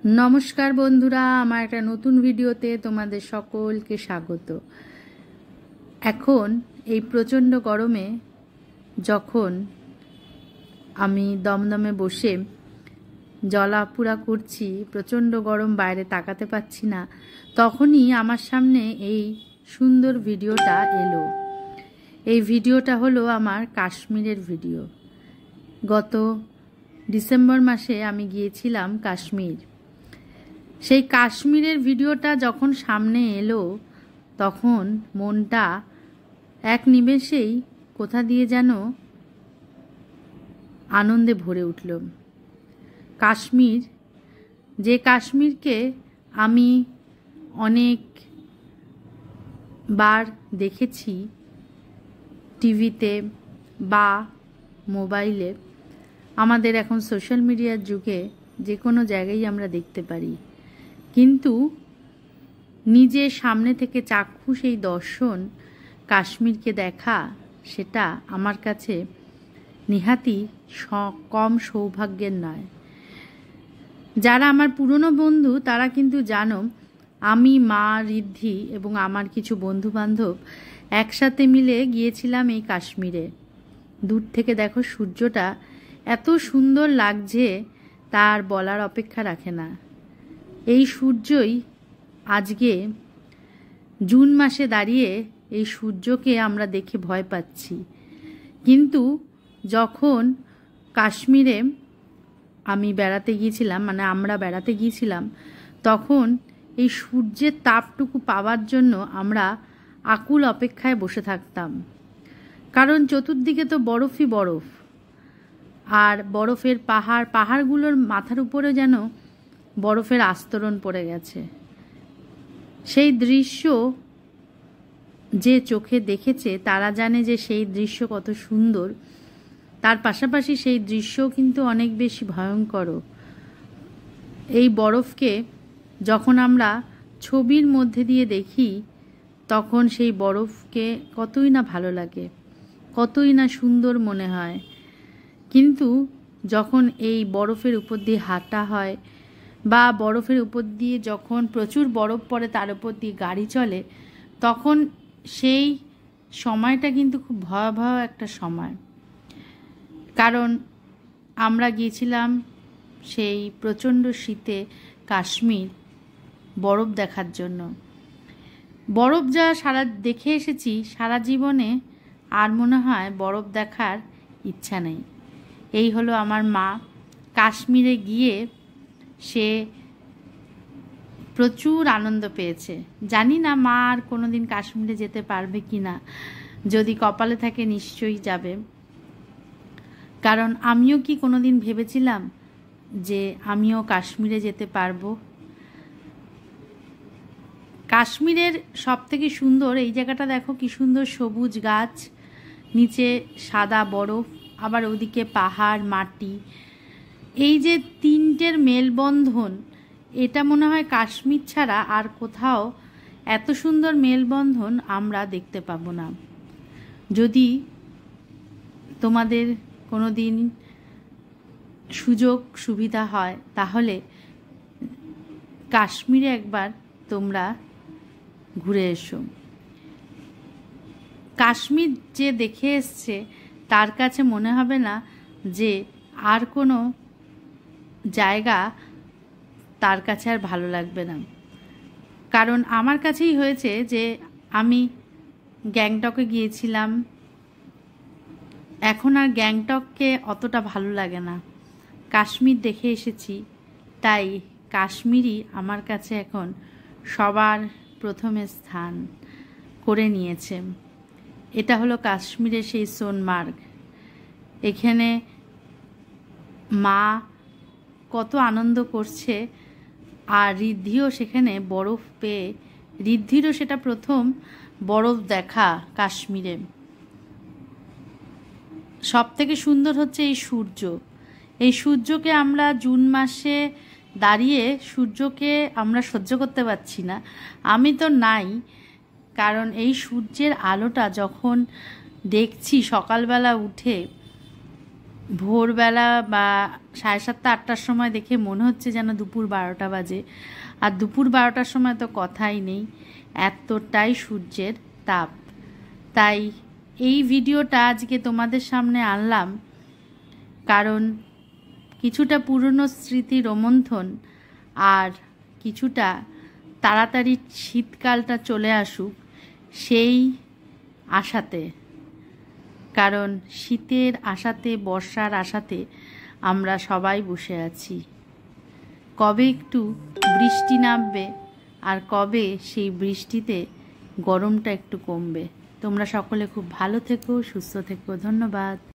नमस्कार बंधुरा आमार एक नतून भिडियोते तोमादेर सकलके स्वागत। एखन এই प्रचंड गरमे যখন আমি দমদমে বসে জলাপুরা করছি, প্রচণ্ড গরম, বাইরে তাকাতে পাচ্ছি না, তখনই আমার সামনে এই সুন্দর ভিডিওটা এলো। এই ভিডিওটা হলো আমার কাশ্মীরের ভিডিও। গত ডিসেম্বর মাসে আমি গিয়েছিলাম কাশ্মীর। সেই কাশ্মীরের ভিডিওটা যখন সামনে এলো তখন মনটা এক নিমেষেই কোথা দিয়ে যেন আনন্দে ভরে উঠল। কাশ্মীর, যে কাশ্মীরকে আমি অনেক বার দেখেছি টিভিতে বা মোবাইলে, আমাদের এখন সোশ্যাল মিডিয়ার যুগে যে কোনো জায়গায় আমরা দেখতে পারি, কিন্তু নিজে সামনে থেকে চাক্ষুষ এই দর্শন কাশ্মীরকে দেখা, সেটা আমার কাছে নিহাতি কম সৌভাগ্যের নয়। যারা আমার পুরনো বন্ধু তারা কিন্তু জানো, আমি, মা, ঋদ্ধি এবং আমার কিছু বন্ধু বান্ধব একসাথে মিলে গিয়েছিলাম এই কাশ্মীরে। দূর থেকে দেখো সূর্যটা এত সুন্দর লাগছে, তার বলার অপেক্ষা রাখে না। এই সূর্যই আজকে জুন মাসে দাঁড়িয়ে এই সূর্যকে আমরা দেখে ভয় পাচ্ছি, কিন্তু যখন কাশ্মীরে আমি বেড়াতে গিয়েছিলাম, মানে আমরা বেড়াতে গিয়েছিলাম, তখন এই সূর্যের তাপটুকু পাওয়ার জন্য আমরা আকুল অপেক্ষায় বসে থাকতাম। কারণ চতুর্দিকে তো বরফই বরফ, আর বরফের পাহাড়গুলোর মাথার উপরে যেন বরফের আস্তরণ পড়ে গেছে। সেই দৃশ্য যে চোখে দেখেছে তারা জানে যে সেই দৃশ্য কত সুন্দর। তার পাশাপাশি সেই দৃশ্যও কিন্তু অনেক বেশি ভয়ঙ্কর। এই বরফকে যখন আমরা ছবির মধ্যে দিয়ে দেখি তখন সেই বরফকে কতই না ভালো লাগে, কতই না সুন্দর মনে হয়, কিন্তু যখন এই বরফের উপর দিয়ে হাঁটা হয় বা বরফের উপর দিয়ে যখন প্রচুর বরফ পড়ে তার উপর দিয়ে গাড়ি চলে, তখন সেই সময়টা কিন্তু খুব ভয়াবহ একটা সময়। কারণ আমরা গিয়েছিলাম সেই প্রচণ্ড শীতে কাশ্মীর বরফ দেখার জন্য। বরফ যা দেখে এসেছি সারা জীবনে, আর মনে হয় বরফ দেখার ইচ্ছা নেই। এই হলো আমার মা। কাশ্মীরে গিয়ে সে প্রচুর আনন্দ পেয়েছে। জানি না মা আর কোনোদিন কাশ্মীরে যেতে পারবে কি না, যদি কপালে থাকে নিশ্চয়ই যাবে। কারণ আমিও কি কোনোদিন ভেবেছিলাম যে আমিও কাশ্মীরে যেতে পারবো। কাশ্মীরের সবথেকে সুন্দর এই জায়গাটা দেখো, কি সুন্দর সবুজ গাছ, নিচে সাদা বরফ, আবার ওদিকে পাহাড়, মাটি, এই যে তিনটের মেলবন্ধন, এটা মনে হয় কাশ্মীর ছাড়া আর কোথাও এত সুন্দর মেলবন্ধন আমরা দেখতে পাবো না। যদি তোমাদের কোনো দিন সুযোগ সুবিধা হয় তাহলে কাশ্মীরে একবার তোমরা ঘুরে এসো। কাশ্মীর যে দেখে এসছে তার কাছে মনে হবে না যে আর কোনো জায়গা তার কাছে আর ভালো লাগবে না। কারণ আমার কাছেই হয়েছে যে আমি গ্যাংটকে গিয়েছিলাম, এখন আর গ্যাংটককে অতটা ভালো লাগে না। কাশ্মীর দেখে এসেছি, তাই কাশ্মীরই আমার কাছে এখন সবার প্রথমে স্থান করে নিয়েছে। এটা হলো কাশ্মীরের সেই সোনমার্গ। এখানে মা কত আনন্দ করছে, আর ঋদ্ধিও সেখানে বরফ পেয়ে, ঋদ্ধিরও সেটা প্রথম বরফ দেখা কাশ্মীরে। সব থেকে সুন্দর হচ্ছে এই সূর্য। এই সূর্যকে আমরা জুন মাসে দাঁড়িয়ে সূর্যকে আমরা সহ্য করতে পারছি না। আমি তো নাই, কারণ এই সূর্যের আলোটা যখন দেখছি সকালবেলা উঠে, ভোরবেলা বা 7:30 8টার সময় দেখে মনে হচ্ছে যেন দুপুর 12টা বাজে। আর দুপুর 12টার সময় তো কথাই নেই, এতটাই সূর্যের তাপ। তাই এই ভিডিওটা আজকে তোমাদের সামনে আনলাম, কারণ কিছুটা পুরনো স্মৃতি রোমন্থন আর কিছুটা তাড়াতাড়ি শীতকালটা চলে আসুক সেই আশাতে। কারণ শীতের আশাতে, বর্ষার আশাতে আমরা সবাই বসে আছি। কবে একটু বৃষ্টি নামবে আর কবে সেই বৃষ্টিতে গরমটা একটু কমবে। তোমরা সকলে খুব ভালো থেকো, সুস্থ থেকো। ধন্যবাদ।